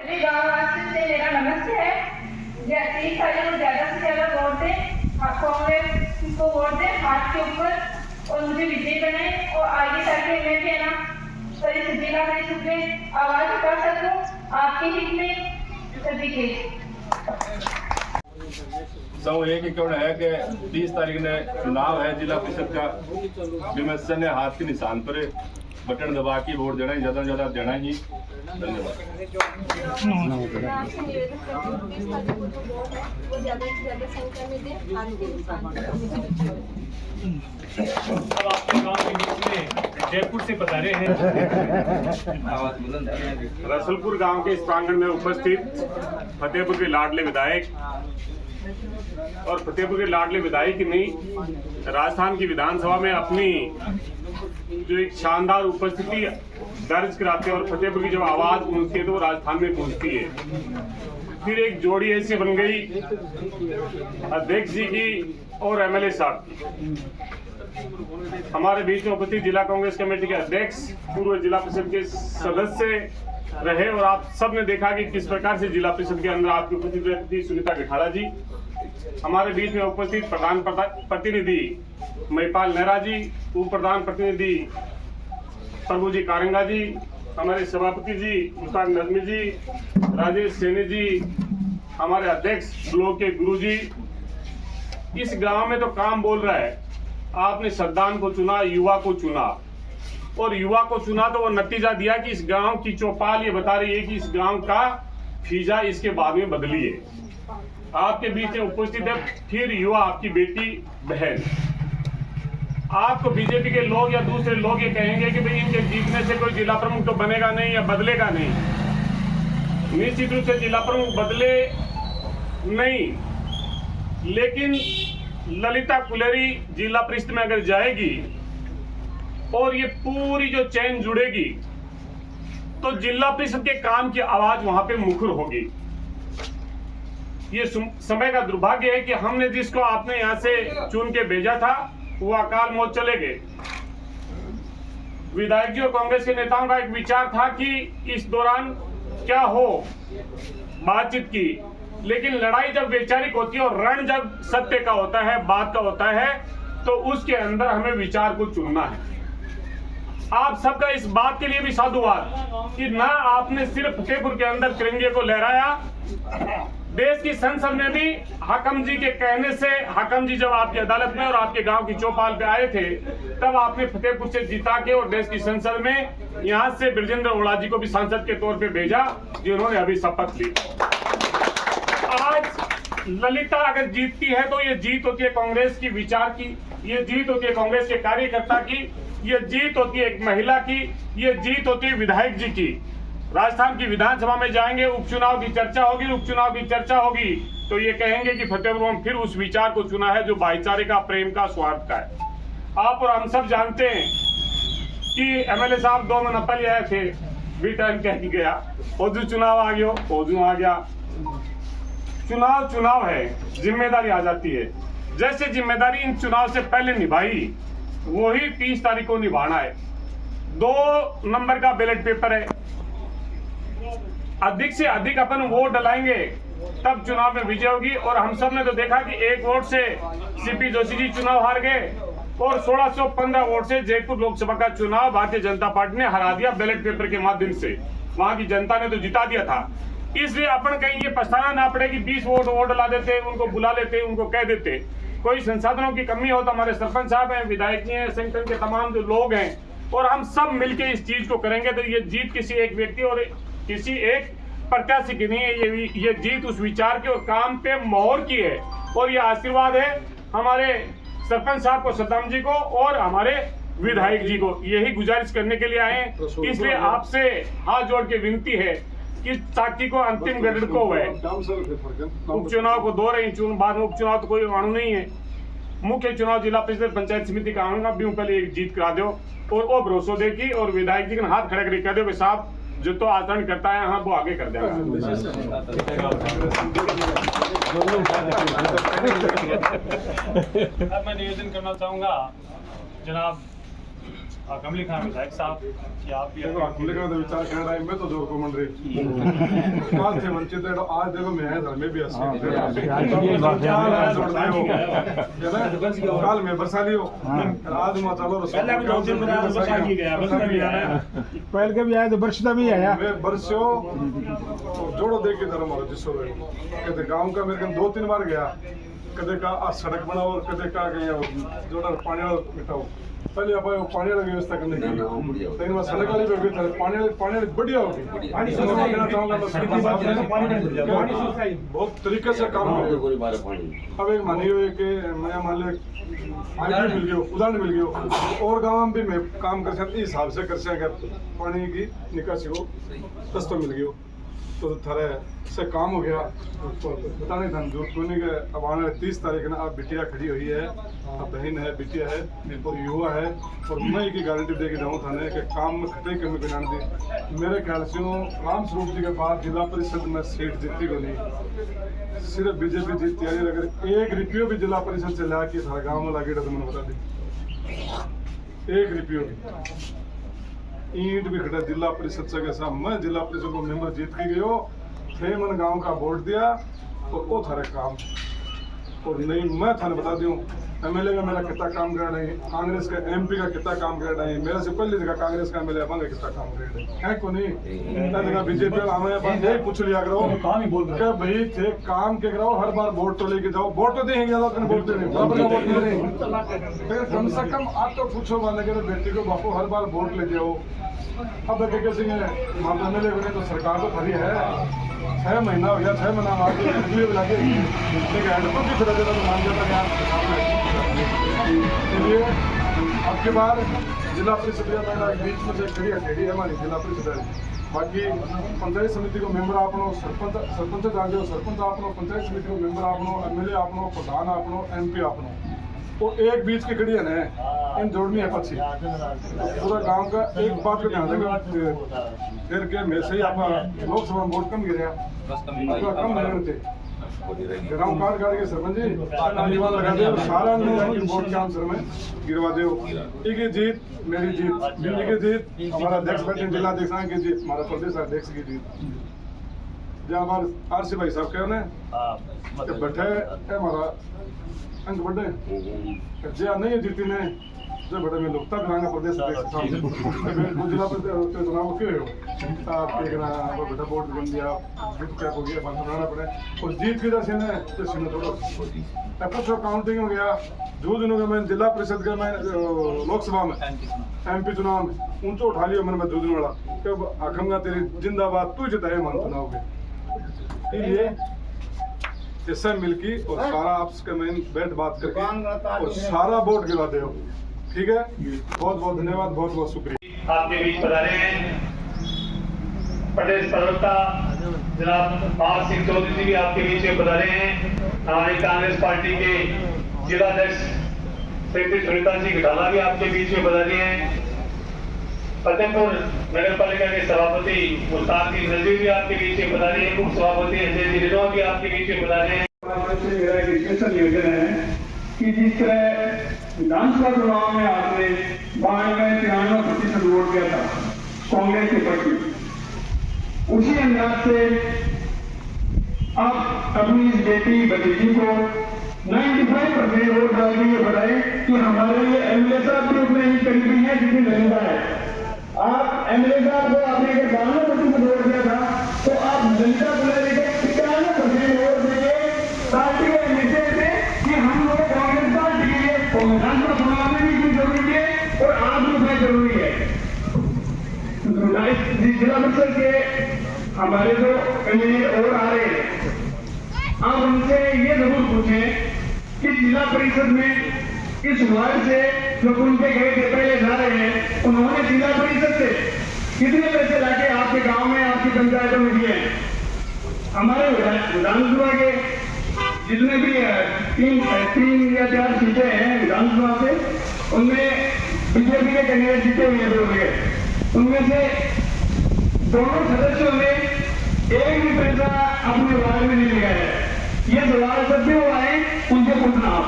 से मेरा नमस्ते है। 30 तारीख को ज़्यादा से ज़्यादा वोट दें, कांग्रेस को वोट दें हाथ के ऊपर और मुझे विजयी बनाएं और आगे ताकि मैं भी ना जिला परिषद में आवाज़ उठा सकूं आपके हित में सभी के। सौ एक एकड़ है कि 30 तारीख ने चुनाव है जिला परिषद का। विमर्शन ने हाथ के निशान पर बटन दबा के वोट देना ही, ज़्यादा से ज़्यादा देना ही। धन्यवाद। आपके गांव के बीच में जयपुर से बता रहे हैं। रसलपुर गांव के इस प्रांगण में उपस्थित फतेहपुर के लाडले विधायक और फतेहपुर के लाडले विधायक ने राजस्थान की विधानसभा में अपनी जो एक शानदार उपस्थिति दर्ज कराते हैं और फतेहपुर की जब आवाज पहुंचती है तो वो राजस्थान में पहुंचती है। फिर एक जोड़ी ऐसी बन गई अध्यक्ष जी की और एमएलए साहब की। हमारे बीच में उपस्थित जिला कांग्रेस कमेटी के अध्यक्ष, पूर्व जिला परिषद के सदस्य रहे और आप सब ने देखा कि किस प्रकार से जिला परिषद के अंदर आपकी उपस्थित रहती सुनीता गठाड़ा जी। हमारे बीच में उपस्थित प्रधान प्रतिनिधि महिपाल नेहरा जी, उप प्रधान प्रतिनिधि प्रभु जी कारेंगा जी, हमारे सभापति जी मुस्ताक नजमी जी, राजेश सैनी जी, हमारे अध्यक्ष ब्लॉक के गुरु जी। इस गांव में तो काम बोल रहा है, आपने श्रद्धान को चुना, युवा को चुना और युवा को चुना तो वो नतीजा दिया कि इस गांव की चौपाल ये बता रही है कि इस गांव का फीजा इसके बाद में बदलिए। आपके बीच में उपस्थित है फिर युवा, आपकी बेटी बहन। आपको बीजेपी के लोग या दूसरे लोग ये कहेंगे कि भाई इनके जीतने से कोई जिला प्रमुख तो बनेगा नहीं या बदलेगा नहीं। निश्चित रूप से जिला प्रमुख बदले नहीं, लेकिन ललिता कुलेरी जिला परिषद में अगर जाएगी और ये पूरी जो चैन जुड़ेगी तो जिला परिषद के काम की आवाज वहां पे मुखर होगी। ये समय का दुर्भाग्य है कि हमने जिसको आपने यहां से चुन के भेजा था वो अकाल मौत चले गए। विधायक जी और कांग्रेस के नेताओं का एक विचार था कि इस दौरान क्या हो बातचीत की, लेकिन लड़ाई जब वैचारिक होती है और रण जब सत्य का होता है, बात का होता है, तो उसके अंदर हमें विचार को चुनना है। आप सबका इस बात के लिए भी साधुवाद कि ना आपने सिर्फ फतेहपुर के अंदर तिरंगे को लहराया, देश की संसद में भी हाकम जी के कहने से, हाकम जी जब आपकी अदालत में और आपके गांव की चौपाल पे आए थे तब आपने फतेहपुर से जिता के और देश की संसद में यहां से ब्रजेंद्र ओला जी को भी सांसद के तौर पे भेजा, जिन्होंने अभी शपथ ली। आज ललिता अगर जीतती है तो ये जीत होती है कांग्रेस की विचार की, ये जीत होती है कांग्रेस के कार्यकर्ता की, ये जीत होती है एक महिला की, ये जीत होती है विधायक जी की। राजस्थान की विधानसभा में जाएंगे, उपचुनाव की चर्चा होगी, उपचुनाव की चर्चा होगी तो ये कहेंगे कि फतेहपुर में फिर उस विचार को चुना है जो भाईचारे का, प्रेम का, स्वार्थ का है। आप और हम सब जानते हैं कि एमएलए साहब 2 महीने पहले आए थे, भी टाइम कह के गया, ओजू चुनाव आ गया, ओजू आ गया। चुनाव है, जिम्मेदारी आ जाती है। जैसे जिम्मेदारी इन चुनाव से पहले निभाई वही 30 तारीख को निभाना है। 2 नंबर का बैलेट पेपर है, अधिक से अधिक अपन वोट डलाएंगे तब चुनाव में विजय होगी। और हम सब ने तो देखा कि 1 वोट से सीपी जोशी जी चुनाव हार गए और 1615 वोट से जयपुर लोकसभा का चुनाव भारतीय जनता पार्टी ने हरा दिया बैलेट पेपर के माध्यम से। वहां की जनता ने तो जिता दिया था। इसलिए अपन कहीं ये पछताना ना पड़े कि 20 वोट डला देते, उनको बुला लेते, उनको कह देते। कोई संसाधनों की कमी हो तो हमारे सरपंच साहब हैं, विधायक जी हैं, संगठन के तमाम जो लोग हैं और हम सब मिलकर इस चीज को करेंगे तो ये जीत किसी एक व्यक्ति और किसी एक प्रत्याशी की नहीं है, ये जीत उस विचार के और काम पे मोहर की है। और ये आशीर्वाद है हमारे सरपंच साहब को, सद्दाम जी को और हमारे विधायक जी को। यही गुजारिश करने के लिए आए हैं। इसलिए आपसे हाथ जोड़ के विनती है कि ताकि को अंतिम गढ़ को है, उपचुनाव को 2 रही बाद में उपचुनाव तो कोई अणु नहीं है। मुख्य चुनाव जिला परिषद पंचायत समिति का आऊंगा भी पहले एक जीत करा दो और वो भरोसा देखी और विधायक जी के हाथ खड़े करके कह दो साहब जो तो आचरण करता है हाँ वो आगे कर देगा। मैं निवेदन करना चाहूंगा जनाब कमली खान विधायक साहब कि आप भी देखो हमले का तो विचार कर रहा है मैं तो जोर को मंडरे काल थे वंचित है तो आज देखो मैं है घर में भी हंसी काल में बरसा लियो आज मैं चलो पहले के भी आया तो बरसता भी आया मैं बरसो जोड़ो देख के धर्म वाला जिसो कहते गांव का मेरे 2-3 बार गया कदे का सड़क बनाओ कदे का जोड़ा पानी वाला मिटाओ पहले आप पानी वाली व्यवस्था करने की लेकिन वहाँ सड़क वाली व्यवस्था पानी वाली बढ़िया होगी कहना चाहूँगा बहुत तरीके से काम अब एक मानिए कि मैं मान लो मिल गयो उदाहरण मिल गयो और गाँव में भी मैं काम कर सकते हिसाब से कर सके पानी की निकासी को सस्ता मिल गयो तो थारे से काम हो गया पता नहीं था जरूरत कोई नहीं कि अब आने 30 तारीख ना अब बिटिया खड़ी हुई है अब बहन है बिटिया है और युवा है और मैं की गारंटी दे के जाऊँ थाने कि काम में खतरे कमी बिना दी मेरे ख्याल से राम स्वरूप जी के बाद जिला परिषद में सीट जीती को नहीं सिर्फ बीजेपी जीतती है अगर 1 रुपये भी जिला परिषद से ला के सारा गाँव में लागे तो मैंने बता दी 1 रुपये भी ईंट भी खड़ा जिला परिषद से कैसा मैं जिला परिषद को मेंबर जीत के गयो थे मन गांव का वोट दिया तो वो थारे काम और नहीं मैं थाने बता दूं एमएलए का मेरा कितना काम कर रहा है कांग्रेस का एमपी का कितना काम कर रहा है मेरे से पहले जगह कांग्रेस का एमएलए बंगा कितना काम कर रहा है को नहीं जगह बीजेपी हमें बात यही पूछ लिया करो क्या भाई थे काम के करो हर बार वोट तो लेके जाओ वोट तो देंगे वोट देने बराबर का वोट दे लेकिन कम से कम आप तो पूछो मान लगे बेटी को बापू हर बार वोट ले जाओ अब के सिंह मामला में ले तो सरकार तो खड़ी है 6 महीना हो गया 6 महीना आगे लगे लेकिन हेडफोन की तरह तो मान जाता इसलिए अब के बार जिला परिषद मेरा बीच में से खड़ी है हमारी जिला परिषद बाकी पंचायत समिति को मेंबर आपनो सरपंच जान दो सरपंच आपनो पंचायत समिति को मेंबर आपनो एमएलए आपनो प्रधान आपनो एमपी आपनो वो एक बीच की कड़ी है ना इन जोड़नी है पक्षी पूरा गांव का एक बात को ध्यान देगा फिर के में से ही आप लोकसभा वोट कम गिरा कम नहीं होते गाँव काट काट के सरपंच जी लगा दे सारा वोट के आंसर में गिरवा दो एक ही जीत मेरी जीत एक ही जीत हमारा अध्यक्ष बैठे जिला अध्यक्ष की जीत हमारा प्रदेश अध्यक्ष की जीत जहाँ हमारे आरसी भाई साहब कह रहे हैं बैठे हमारा अंक बढ़े जी नहीं जीती ने जो बड़े में लोकता कराएंगे प्रदेश जिला चुनाव क्यों हो आप देखना बेटा वोट बन दिया जीत क्या हो गया बंद बनाना पड़े और जीत की दर्शन है तो सीने थोड़ा कुछ काउंटिंग हो गया जो दिनों का मैं जिला परिषद का मैं लोकसभा में एमपी चुनाव में ऊंचो उठा लिया मैंने मैं 2 दिन वाला कब आखंगा तेरी जिंदाबाद तू जिताए मान चुनाव के इसलिए इससे मिलकी और सारा आपस के मैं बैठ बात करके और सारा वोट गिरा दे ठीक है बहुत बहुत धन्यवाद बहुत बहुत शुक्रिया आपके बीच पधारे हैं प्रदेश प्रवक्ता जनाब पाल सिंह चौधरी जी भी आपके बीच में पधारे हैं हमारी कांग्रेस पार्टी के जिला अध्यक्ष श्रीमती सुनीता जी घटाला भी आपके बीच में पधारी हैं फतेहपुर नगर पालिका के सभापति मुल्तान सिंह नजरी भी आपके बीच में पधारे हैं उप सभापति अजय जी रिनोवा भी आपके बीच में पधारे हैं नियोजन है कि जिस तरह विधानसभा चुनाव में आपने 92-93% वोट दिया था कांग्रेस के प्रति उसी अंदाज से अब अपनी इस बेटी भतीजी को 95% वोट डाल के ये बताए कि हमारे लिए एमएलए साहब भी उतने ही करीबी है जितनी ललिता है आप एमएलए साहब को आपने अगर 92% वोट दिया था तो आप ललिता को लेकर 95% वोट देंगे पार्टी को निर्देश दें कि हम लोग कांग्रेस पार्टी के लिए विधानसभा चुनाव में भी जरूरी है और आज भी जरूरी है जिला परिषद के हमारे जो एमएलए और आ रहे हैं आप उनसे ये जरूर पूछें कि जिला परिषद में इस वार्ड से जो उनके गए थे पहले जा रहे हैं उन्होंने जिला परिषद से कितने पैसे लाके आपके गांव में आपकी पंचायतों में दिए हैं हमारे विधानसभा के जितने भी 3 या 4 सीटें हैं विधानसभा से उनमें बीजेपी के कैंडिडेट जीते हुए हैं उनमें से दोनों सदस्यों ने एक भी पैसा अपने वार्ड में नहीं लिया है ये सवाल जब भी वो आए उनसे पूछना आप